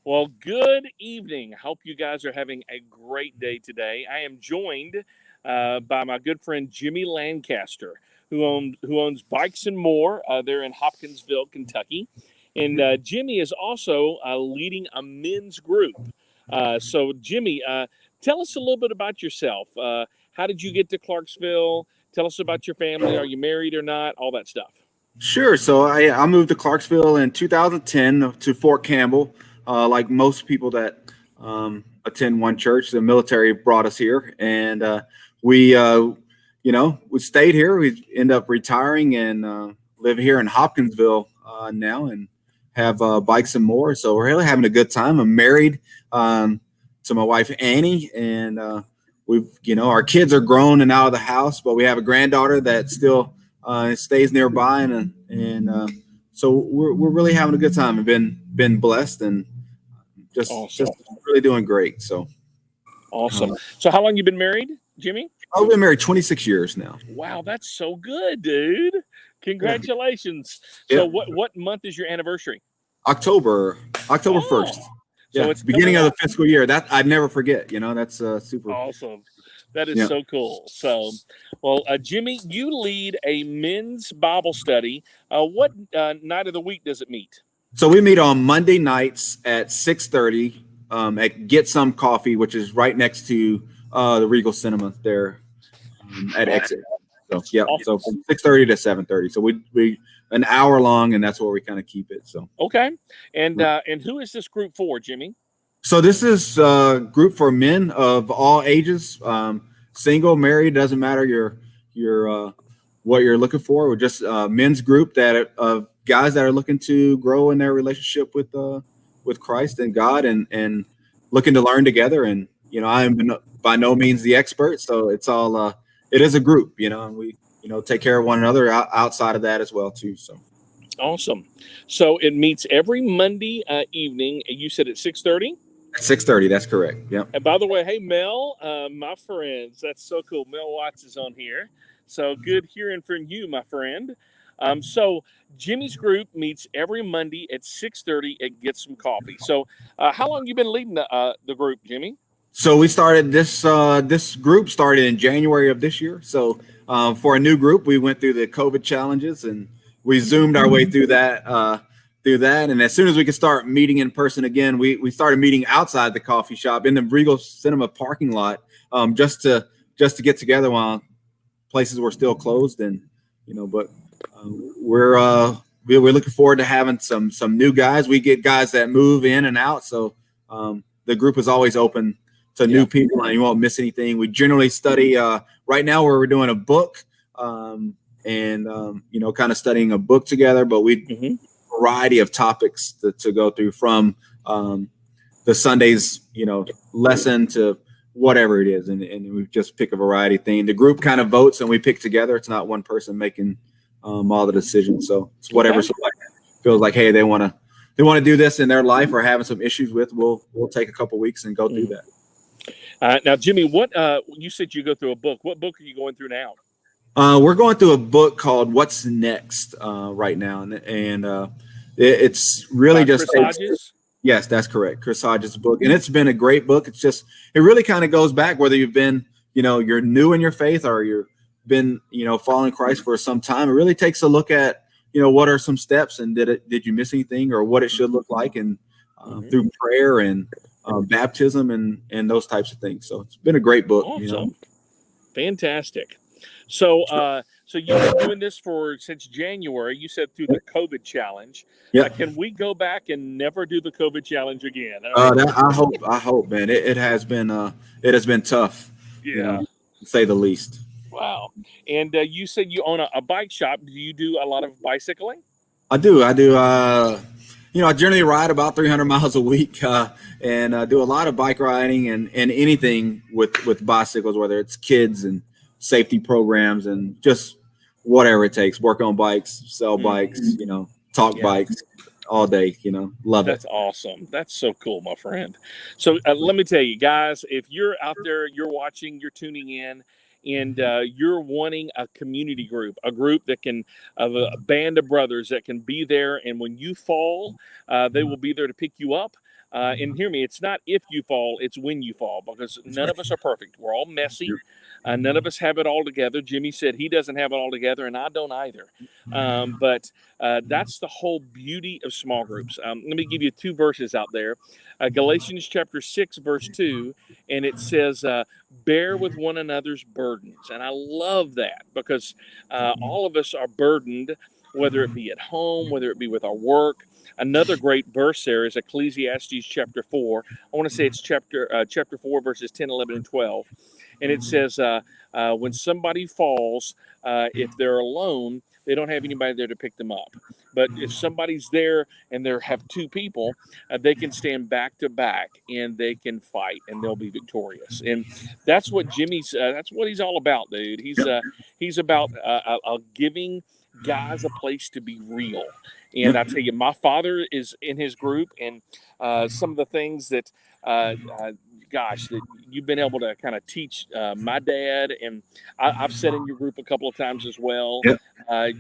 Well, good evening. Hope you guys are having a great day today. I am joined by my good friend Jimmy Lancaster, who owns Bikes and More. They're in Hopkinsville, Kentucky, and Jimmy is also leading a men's group. So, Jimmy, tell us a little bit about yourself. How did you get to Clarksville? Tell us about your family. Are you married or not? All that stuff. Sure. So I moved to Clarksville in 2010 to Fort Campbell. Like most people that attend one church, the military brought us here, and we stayed here. We end up retiring and live here in Hopkinsville now, and have Bikes and More. So we're really having a good time. I'm married to my wife Annie, and our kids are grown and out of the house, but we have a granddaughter that still stays nearby, so we're really having a good time and been blessed and Awesome. just really doing great. So Awesome. So, how long you been married, Jimmy? I've been married 26 years now. Wow, that's so good, dude. Congratulations. Yeah. So what month is your anniversary? October 1st. So Yeah, it's beginning coming of the fiscal year. That I'd never forget. That's super awesome. That is so cool. So, well, Jimmy, you lead a men's Bible study. What night of the week does it meet? So we meet on Monday nights at 6:30 at Get Some Coffee, which is right next to the Regal Cinema there at Exit. So yeah, so from 6:30 to 7:30. So we an hour long, and that's where we kind of keep it. So okay, and who is this group for, Jimmy? So this is a group for men of all ages, single, married, doesn't matter your what you're looking for. We're just a men's group that of guys that are looking to grow in their relationship with Christ and God, and looking to learn together. And I am by no means the expert, so it's all it is a group, and we take care of one another outside of that as well too. So awesome. So it meets every Monday evening. You said at 6:30. 6:30, that's correct. Yeah. And by the way, hey Mel, my friends, that's so cool. Mel Watts is on here, so good hearing from you, my friend. So Jimmy's group meets every Monday at 6:30 at Get Some Coffee. So how long you been leading the group, Jimmy? So we started this group started in January of this year. So for a new group, we went through the COVID challenges and we zoomed our way through that. And as soon as we could start meeting in person again, we started meeting outside the coffee shop in the Regal Cinema parking lot, just to get together while places were still closed. And but we're looking forward to having some new guys. We get guys that move in and out, so the group is always open to new people, and you won't miss anything. We generally study right now where we're doing a book, and kind of studying a book together, but we variety of topics to go through from the Sunday's lesson to whatever it is, and we just pick a variety thing. The group kind of votes and we pick together. It's not one person making all the decisions, so it's whatever somebody feels like, hey, they want to do this in their life or having some issues with, we'll take a couple weeks and go through that. Now Jimmy, what you said you go through a book. What book are you going through now? We're going through a book called What's Next right now, and it's really just yes, that's correct. Chris Hodges' book, and it's been a great book. It really kind of goes back whether you've been you're new in your faith or you've been following Christ for some time. It really takes a look at what are some steps, and did you miss anything, or what it should look like, and through prayer and baptism and those types of things. So it's been a great book. Awesome. Fantastic. So, so you've been doing this since January. You said through the COVID challenge. Yeah. Can we go back and never do the COVID challenge again? I hope, man. It has been tough. Yeah, to say the least. Wow. And you said you own a bike shop. Do you do a lot of bicycling? I do. I generally ride about 300 miles a week, and do a lot of bike riding and anything with bicycles, whether it's kids and safety programs and just whatever it takes. Work on bikes, sell bikes, talk bikes all day. Love it. That's awesome. That's so cool, my friend. So let me tell you, guys, if you're out there, you're watching, you're tuning in, and you're wanting a community group, a group that can, of a band of brothers that can be there, and when you fall, they will be there to pick you up. And hear me, it's not if you fall, it's when you fall, because none of us are perfect. We're all messy. None of us have it all together. Jimmy said he doesn't have it all together, and I don't either. But that's the whole beauty of small groups. Let me give you 2 verses out there. Galatians chapter 6, verse 2, and it says, bear with one another's burdens. And I love that, because all of us are burdened, whether it be at home, whether it be with our work. Another great verse there is Ecclesiastes chapter 4. I want to say it's chapter 4, verses 10, 11, and 12. And it says, when somebody falls, if they're alone, they don't have anybody there to pick them up. But if somebody's there and they have 2 people, they can stand back to back and they can fight and they'll be victorious. And that's what that's what he's all about, dude. He's about giving guys a place to be real. And I tell you, my father is in his group, and some of the things that, gosh, that you've been able to kind of teach my dad, and I've sat in your group a couple of times as well.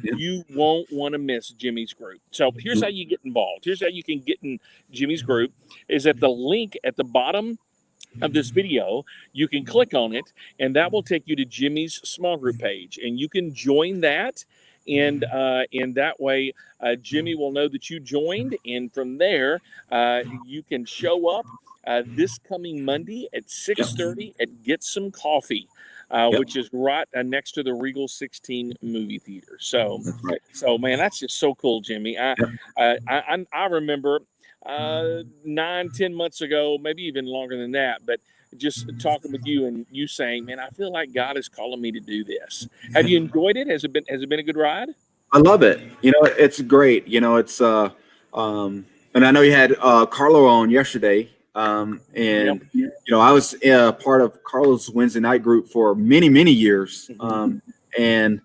You won't want to miss Jimmy's group. So here's how you get involved. Here's how you can get in Jimmy's group, is at the link at the bottom of this video. You can click on it, and that will take you to Jimmy's small group page, and you can join that. And in that way, Jimmy will know that you joined, and from there, you can show up this coming Monday at 6:30 at Get Some Coffee, which is right next to the Regal 16 movie theater. So, man, that's just so cool, Jimmy. I remember 9-10 months ago, maybe even longer than that, but just talking with you and you saying, man, I feel like God is calling me to do this. Have you enjoyed it? Has it been a good ride? I love it. It's great. It's and I know you had Carlo on yesterday. And I was part of Carlos' Wednesday night group for many, many years. And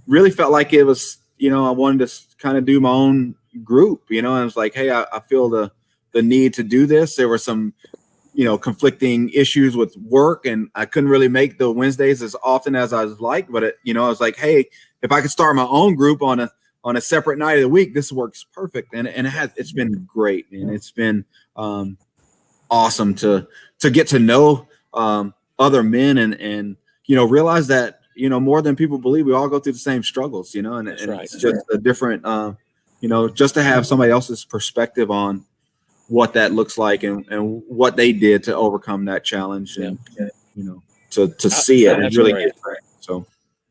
really felt like it was, I wanted to kind of do my own group, and I was like, hey, I feel the need to do this. There were some conflicting issues with work, and I couldn't really make the Wednesdays as often as I was like, but I was like, hey, if I could start my own group on a separate night of the week, this works perfect. And it's been great. And it's been awesome to get to know other men and realize that, more than people believe, we all go through the same struggles, and it's just a different, just to have somebody else's perspective on what that looks like and what they did to overcome that challenge, and to see it and really get it. So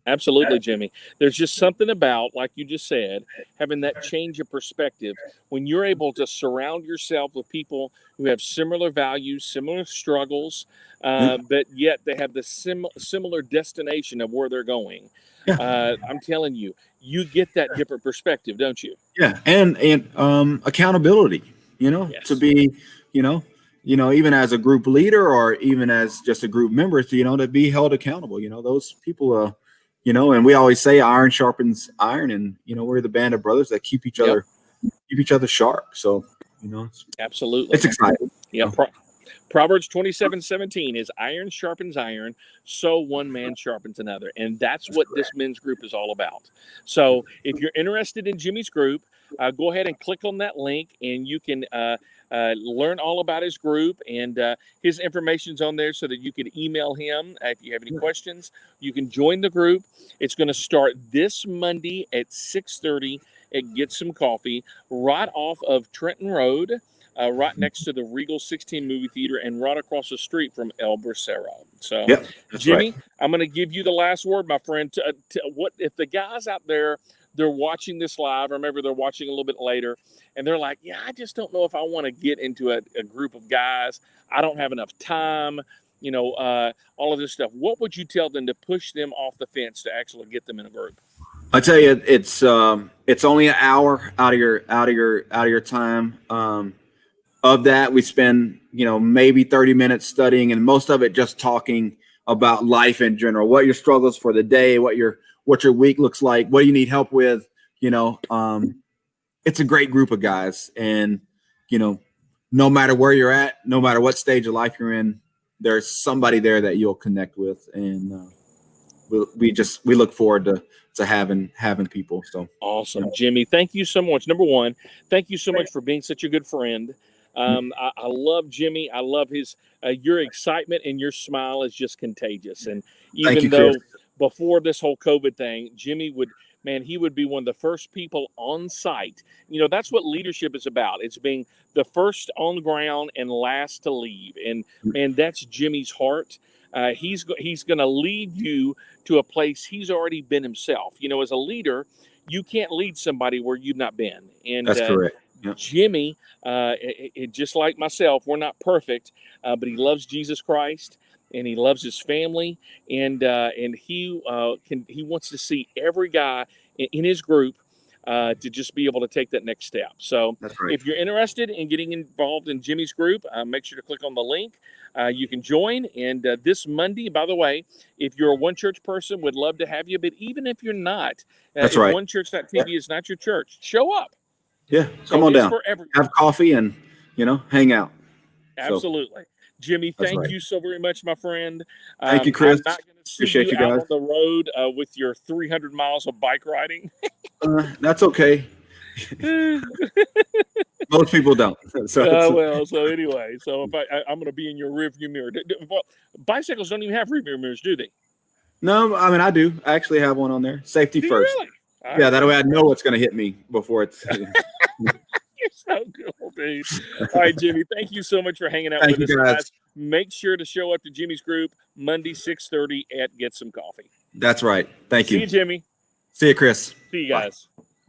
absolutely, Jimmy. There's just something about, like you just said, having that change of perspective when you're able to surround yourself with people who have similar values, similar struggles, but yet they have the similar destination of where they're going. I'm telling you, you get that different perspective, don't you? Yeah, and accountability. To be, even as a group leader or even as just a group member, to be held accountable. Those people, and we always say iron sharpens iron, and we're the band of brothers that keep each other sharp. So absolutely, it's exciting. Yeah. Proverbs 27:17 is iron sharpens iron, so one man sharpens another. And that's what this men's group is all about. So if you're interested in Jimmy's group, go ahead and click on that link, and you can learn all about his group, and his information's on there so that you can email him if you have any questions. You can join the group. It's going to start this Monday at 6:30 at Get Some Coffee, right off of Trenton Road. Right next to the Regal 16 movie theater and right across the street from El Bracero. So, Jimmy, I'm going to give you the last word, my friend. What if the guys out there, they're watching this live, or maybe they're watching a little bit later, and they're like, yeah, I just don't know if I want to get into a group of guys. I don't have enough time, all of this stuff. What would you tell them to push them off the fence to actually get them in a group? I tell you, it's only an hour out of your time. Of that, we spend, maybe 30 minutes studying, and most of it just talking about life in general, what your struggles for the day, what your week looks like, what you need help with. It's a great group of guys, and, no matter where you're at, no matter what stage of life you're in, there's somebody there that you'll connect with, and we look forward to having people. So awesome, Jimmy. Thank you so much. Number one, thank you so much for being such a good friend. I love Jimmy. I love his your excitement and your smile is just contagious. And Thank even you, though Chris. before this whole COVID thing, Jimmy would, man, he would be one of the first people on site. That's what leadership is about. It's being the first on the ground and last to leave. And man, that's Jimmy's heart. He's going to lead you to a place he's already been himself. As a leader, you can't lead somebody where you've not been. And That's correct. Yep. Jimmy, just like myself, we're not perfect, but he loves Jesus Christ and he loves his family, and he wants to see every guy in his group to just be able to take that next step. So That's right. if you're interested in getting involved in Jimmy's group, make sure to click on the link. You can join. And this Monday, by the way, if you're a One Church person, would love to have you. But even if you're not, That's if right. oneChurch.tv is not your church, show up. Yeah, So come on it's down. for everyone. Have coffee and hang out. Absolutely. Jimmy, thank right. you so very much, my friend. Thank you, Chris. I'm not going to see Appreciate you out guys. on the road with your 300 miles of bike riding. That's okay. Most people don't. So Anyway, if I'm going to be in your rearview mirror. Well, bicycles don't even have rearview mirrors, do they? no, I mean I do. I actually have one on there. Safety Do first. you really? Yeah, that way I know what's going to hit me before it's. You're so cool, dude. All right, Jimmy, thank you so much for hanging out with us, guys. Make sure to show up to Jimmy's group Monday, 6:30 at Get Some Coffee. That's right. Thank you. See you, Jimmy. See you, Chris. See you guys. Bye.